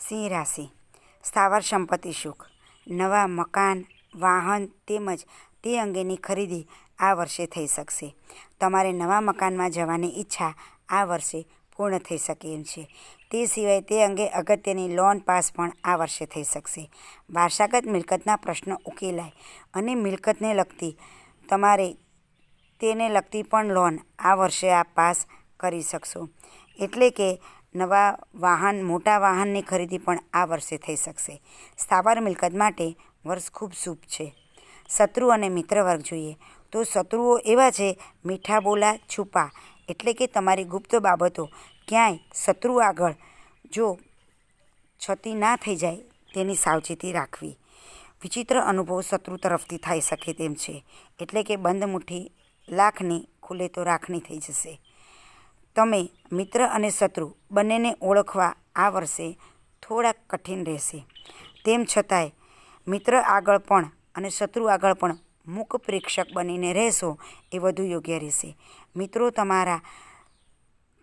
સિંહ રાશિ. સ્થાવર સંપત્તિ સુખ, નવા મકાન, વાહન તેમજ તે અંગેની ખરીદી આ વર્ષે થઈ શકશે. તમારે નવા મકાનમાં જવાની ઈચ્છા આ વર્ષે પૂર્ણ થઈ શકે એમ છે. તે સિવાય તે અંગે અગત્યની લોન પાસ પણ આ વર્ષે થઈ શકશે. વારસાગત મિલકતના પ્રશ્નો ઉકેલાય અને મિલકતને લગતી તમારે તેને લગતી પણ લોન આ વર્ષે આપ પાસ કરી શકશો. એટલે કે નવા વાહન, મોટા વાહનની ખરીદી પણ આ વર્ષે થઈ શકશે. સ્થાવર મિલકત માટે વર્ષ ખૂબ શુભ છે. શત્રુ અને મિત્ર વર્ગ જોઈએ તો શત્રુઓ એવા છે મીઠા બોલા, છુપા, એટલે કે તમારી ગુપ્ત બાબતો ક્યાંય શત્રુ આગળ જો છતી ના થઈ જાય તેની સાવચેતી રાખવી. વિચિત્ર અનુભવ શત્રુ તરફથી થઈ શકે તેમ છે, એટલે કે બંધ મુઠ્ઠી લાખની, ખુલે તો રાખની થઈ જશે. તમે મિત્ર અને શત્રુ બંનેને ઓળખવા આ વર્ષે થોડાક કઠિન રહેશે. તેમ છતાંય મિત્ર આગળ પણ અને શત્રુ આગળ પણ મૂક પ્રેક્ષક બનીને રહેશો એ વધુ યોગ્ય રહેશે. મિત્રો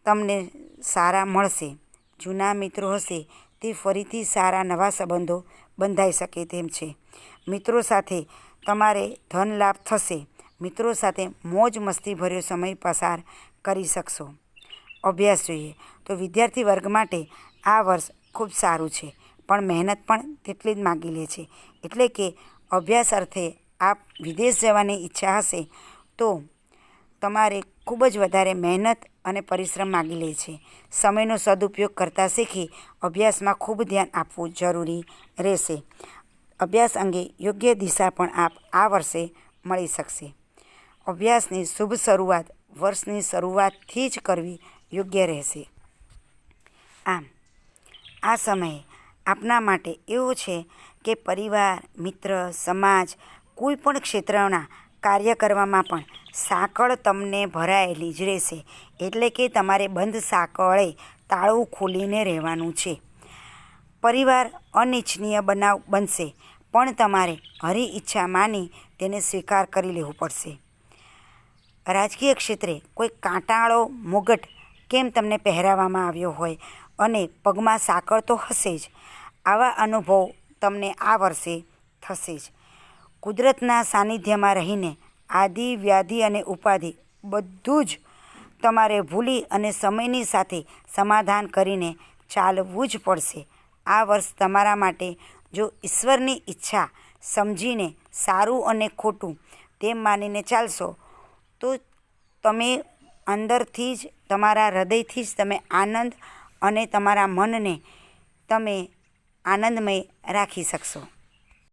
તમને સારા મળશે. જૂના મિત્રો હશે તે ફરીથી સારા નવા સંબંધો બંધાઈ શકે તેમ છે. મિત્રો સાથે તમારે ધન લાભ થશે. મિત્રો સાથે મોજ મસ્તી ભર્યો સમય પસાર કરી શકશો. અભ્યાસ જોઈએ તો વિદ્યાર્થી વર્ગ માટે આ વર્ષ ખૂબ સારું છે, પણ મહેનત પણ તેટલી જ માગી લે છે. એટલે કે અભ્યાસ અર્થે આપ વિદેશ જવાની ઈચ્છા હશે તો તમારે ખૂબ જ વધારે મહેનત અને પરિશ્રમ માગી લે છે. સમયનો સદુપયોગ કરતાં શીખી અભ્યાસમાં ખૂબ ધ્યાન આપવું જરૂરી રહેશે. અભ્યાસ અંગે યોગ્ય દિશા પણ આપ આ વર્ષે મળી શકશે. અભ્યાસની શુભ શરૂઆત વર્ષની શરૂઆતથી જ કરવી યોગ્ય રહેશે. આમ આ સમયે આપના માટે એવો છે કે પરિવાર, મિત્ર, સમાજ, કોઈ પણ ક્ષેત્રના કાર્ય કરવામાં પણ સાંકળ તમને ભરાયેલી જ રહેશે. એટલે કે તમારે બંધ સાંકળે તાળું ખોલીને રહેવાનું છે. પરિવાર અનિચ્છનીય બનાવ બનશે, પણ તમારે હરી ઈચ્છા માની તેને સ્વીકાર કરી લેવું પડશે. રાજકીય ક્ષેત્રે કોઈ કાંટાળો મુગટ કેમ તમને પહેરાવવામાં આવ્યો હોય અને પગમાં સાંકળ તો હશે જ. આવા અનુભવ તમને આ વર્ષે થશે જ. કુદરતના સાનિધ્યમાં રહીને આદિ, વ્યાધિ અને ઉપાધિ બધું જ તમારે ભૂલી અને સમયની સાથે સમાધાન કરીને ચાલવું જ પડશે. આ વર્ષ તમારા માટે જો ઈશ્વરની ઈચ્છા સમજીને સારું અને ખોટું તેમ માનીને ચાલશો તો તમે અંદરથી જ, તમારા હૃદયથી જ તમે આનંદ અને તમારા મનને તમે આનંદમય રાખી શકશો.